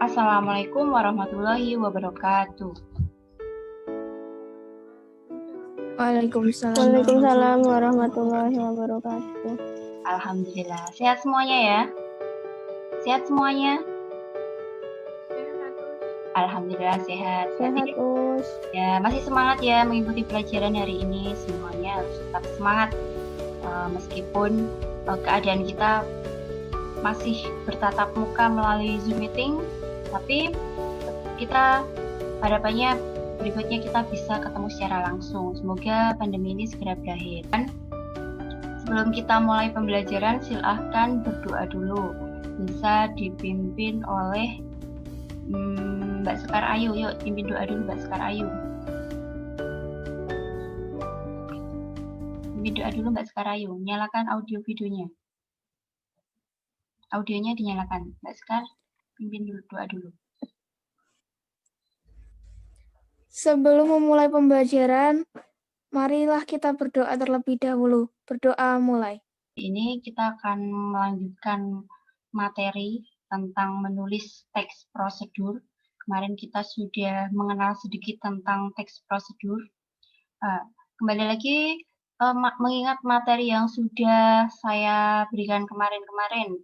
Assalamualaikum warahmatullahi wabarakatuh. Waalaikumsalam. Waalaikumsalam warahmatullahi wabarakatuh. Alhamdulillah. Sehat semuanya ya? Sehat semuanya? Alhamdulillah sehat. Sehat, Us. Ya, masih semangat ya mengikuti pelajaran hari ini. Semuanya harus tetap semangat. Meskipun keadaan kita masih bertatap muka melalui Zoom meeting, tapi kita harapannya berikutnya kita bisa ketemu secara langsung. Semoga pandemi ini segera berakhir. Sebelum kita mulai pembelajaran, silahkan berdoa dulu. Bisa dipimpin oleh Mbak Sekar Ayu. Yuk, pimpin doa dulu Mbak Sekar Ayu. Pimpin doa dulu Mbak Sekar Ayu. Nyalakan audio videonya. Audionya dinyalakan. Mbak Sekar, pimpin dulu doa dulu. Sebelum memulai pembelajaran, marilah kita berdoa terlebih dahulu. Berdoa mulai. Ini kita akan melanjutkan materi tentang menulis teks prosedur. Kemarin kita sudah mengenal sedikit tentang teks prosedur. Kembali lagi mengingat materi yang sudah saya berikan kemarin-kemarin.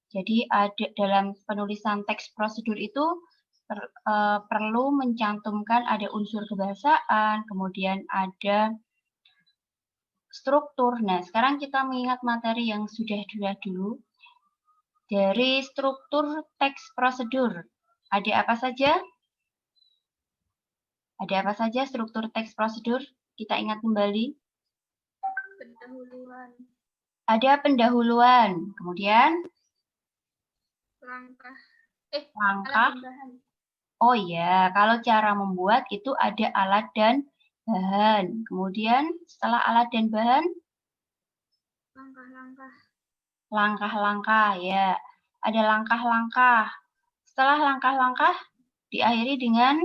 Jadi ada dalam penulisan teks prosedur itu perlu mencantumkan ada unsur kebahasaan, kemudian ada struktur. Nah, sekarang kita mengingat materi yang sudah dulu. Dari struktur teks prosedur, ada apa saja? Ada apa saja struktur teks prosedur? Kita ingat kembali. Pendahuluan. Ada pendahuluan, kemudian Langkah. langkah. Alat dan bahan. Oh ya, kalau cara membuat itu ada alat dan bahan. Kemudian setelah alat dan bahan, Langkah-langkah. langkah-langkah ya. Ada langkah-langkah. Setelah langkah-langkah diakhiri dengan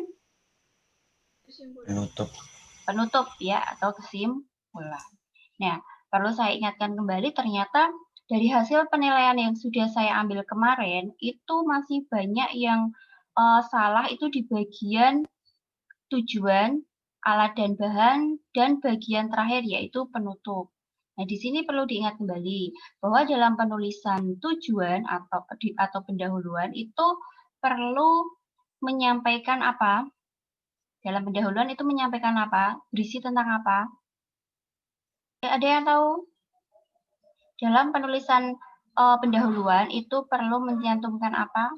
penutup ya atau kesimpulan. Nah, perlu saya ingatkan kembali ternyata dari hasil penilaian yang sudah saya ambil kemarin itu masih banyak yang salah itu di bagian tujuan, alat dan bahan, dan bagian terakhir yaitu penutup. Nah, di sini perlu diingat kembali bahwa dalam penulisan tujuan atau pendahuluan itu perlu menyampaikan apa? Dalam pendahuluan itu menyampaikan apa? Berisi tentang apa? Ada yang tahu? Dalam penulisan pendahuluan itu perlu mencantumkan apa?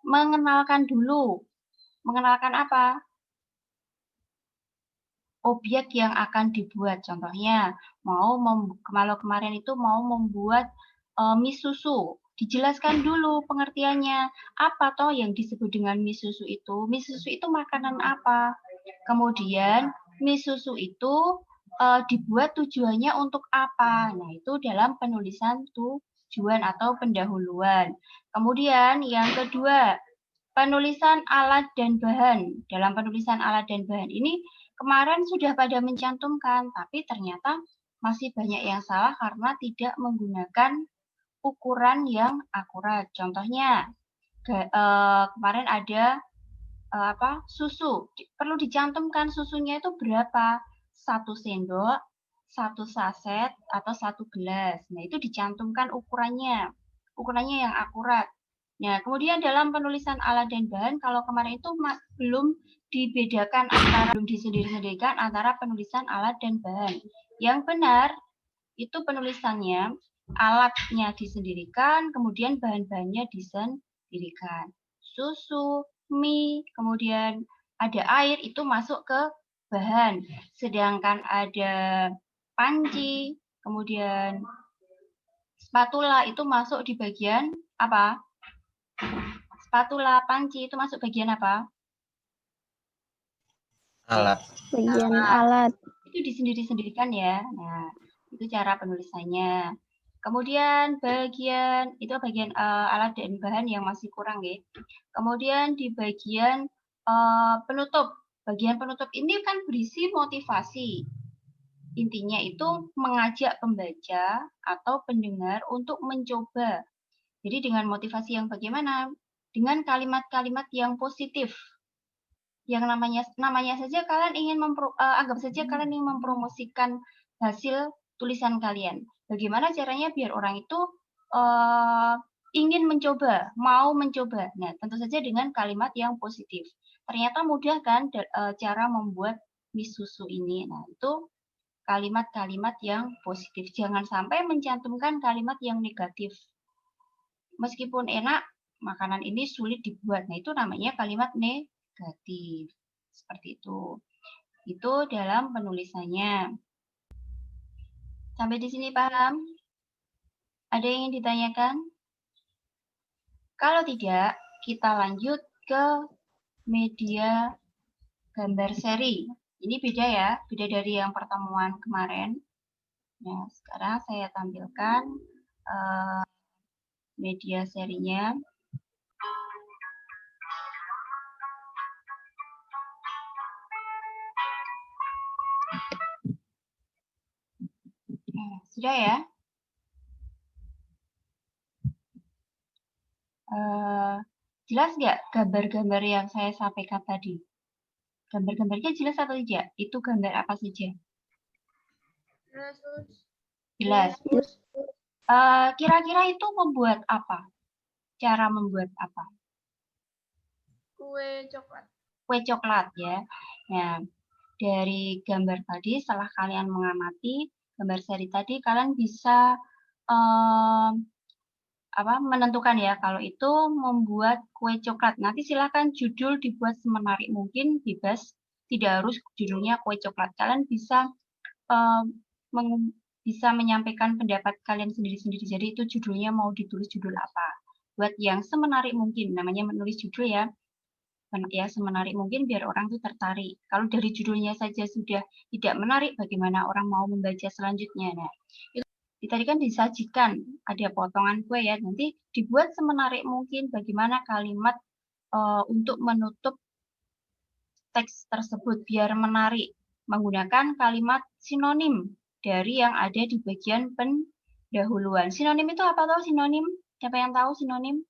Mengenalkan dulu. Mengenalkan apa? Objek yang akan dibuat. Contohnya, kalau kemarin itu mau membuat mie susu. Dijelaskan dulu pengertiannya. Apa toh yang disebut dengan mie susu itu? Mie susu itu makanan apa? Kemudian, mie susu itu dibuat tujuannya untuk apa? Nah, itu dalam penulisan tujuan atau pendahuluan. Kemudian, yang kedua, penulisan alat dan bahan. Dalam penulisan alat dan bahan ini, kemarin sudah pada mencantumkan, tapi ternyata masih banyak yang salah karena tidak menggunakan ukuran yang akurat. Contohnya, kemarin ada susu. Perlu dicantumkan susunya itu berapa? 1 sendok, 1 saset, atau 1 gelas. Nah, itu dicantumkan ukurannya. Ukurannya yang akurat. Nah, kemudian dalam penulisan alat dan bahan, kalau kemarin itu belum disendiri-sendirikan antara penulisan alat dan bahan. Yang benar, itu penulisannya, alatnya disendirikan, kemudian bahan-bahannya disendirikan. Susu, mie, kemudian ada air, itu masuk ke bahan. Sedangkan ada panci, kemudian spatula, itu masuk di bagian apa? Spatula, panci, itu masuk bagian apa? Alat. Bagian alat. Itu disendiri-sendirikan ya. Nah, itu cara penulisannya. Kemudian itu bagian alat dan bahan yang masih kurang ya. Kemudian di bagian penutup. Bagian penutup ini kan berisi motivasi. Intinya itu mengajak pembaca atau pendengar untuk mencoba. Jadi dengan motivasi yang bagaimana? dengan kalimat-kalimat yang positif. Yang namanya saja kalian ingin anggap saja kalian ingin mempromosikan hasil tulisan kalian. Bagaimana caranya biar orang itu ingin mencoba, mau mencoba. Nah, tentu saja dengan kalimat yang positif. Ternyata mudah kan cara membuat mie susu ini. Nah, itu kalimat-kalimat yang positif. Jangan sampai mencantumkan kalimat yang negatif. Meskipun enak, makanan ini sulit dibuat. Nah, itu namanya kalimat negatif. Seperti itu. Itu dalam penulisannya. Sampai di sini paham? Ada yang ingin ditanyakan? Kalau tidak, kita lanjut ke media gambar seri. Ini beda ya, beda dari yang pertemuan kemarin. Nah, sekarang saya tampilkan media serinya. Sudah ya? Jelas nggak gambar-gambar yang saya sampaikan tadi? Gambar-gambarnya jelas atau tidak? Itu gambar apa saja? Jelas. Kira-kira itu membuat apa? Cara membuat apa? Kue coklat. Kue coklat ya. Nah, dari gambar tadi, setelah kalian mengamati gambar seri tadi, kalian bisa menentukan ya kalau itu membuat kue coklat. Nanti silakan judul dibuat semenarik mungkin, bebas, tidak harus judulnya kue coklat. Kalian bisa bisa menyampaikan pendapat kalian sendiri-sendiri. Jadi itu judulnya mau ditulis judul apa. Buat yang semenarik mungkin, namanya menulis judul ya. Ya, semenarik mungkin biar orang itu tertarik. Kalau dari judulnya saja sudah tidak menarik, bagaimana orang mau membaca selanjutnya? Nah, itu tadi kan disajikan, ada potongan kue ya, nanti dibuat semenarik mungkin bagaimana kalimat untuk menutup teks tersebut biar menarik, menggunakan kalimat sinonim dari yang ada di bagian pendahuluan. Sinonim itu apa tahu sinonim? Siapa yang tahu sinonim?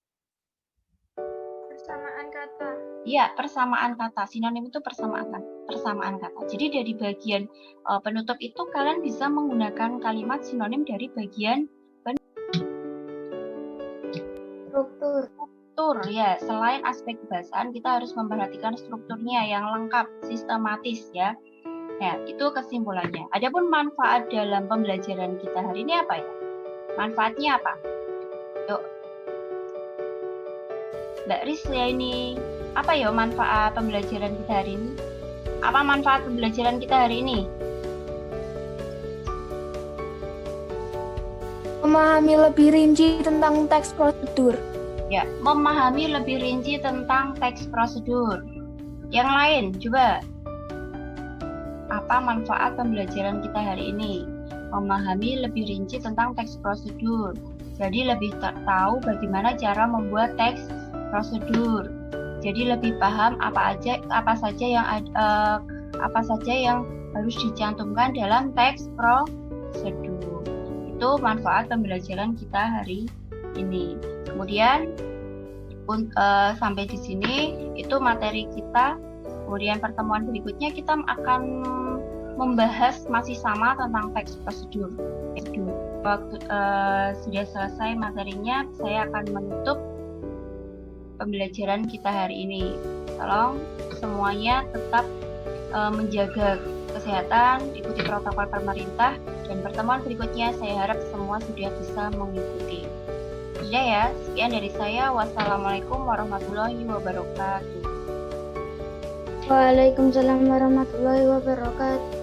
Persamaan kata. Iya, persamaan kata. Sinonim itu persamaan kata. Jadi dari bagian penutup itu kalian bisa menggunakan kalimat sinonim dari bagian struktur ya. Selain aspek kebahasaan, kita harus memperhatikan strukturnya yang lengkap, sistematis ya. Ya, itu kesimpulannya. Adapun manfaat dalam pembelajaran kita hari ini apa ya? Manfaatnya apa? Yuk. Mbak Risliani, apa ya manfaat pembelajaran kita hari ini? Apa manfaat pembelajaran kita hari ini? Memahami lebih rinci tentang teks prosedur. Ya, memahami lebih rinci tentang teks prosedur. Yang lain, coba. Apa manfaat pembelajaran kita hari ini? Memahami lebih rinci tentang teks prosedur. Jadi lebih tahu bagaimana cara membuat teks prosedur. Jadi lebih paham apa saja yang harus dicantumkan dalam teks prosedur. Itu manfaat pembelajaran kita hari ini. Kemudian sampai di sini itu materi kita. Kemudian pertemuan berikutnya kita akan membahas masih sama tentang teks prosedur. Waktu sudah selesai materinya, saya akan menutup pembelajaran kita hari ini. Tolong semuanya tetap menjaga kesehatan, ikuti protokol pemerintah, dan pertemuan berikutnya saya harap semua sudah bisa mengikuti. Sudah ya, sekian dari saya. Wassalamualaikum warahmatullahi wabarakatuh. Waalaikumsalam warahmatullahi wabarakatuh.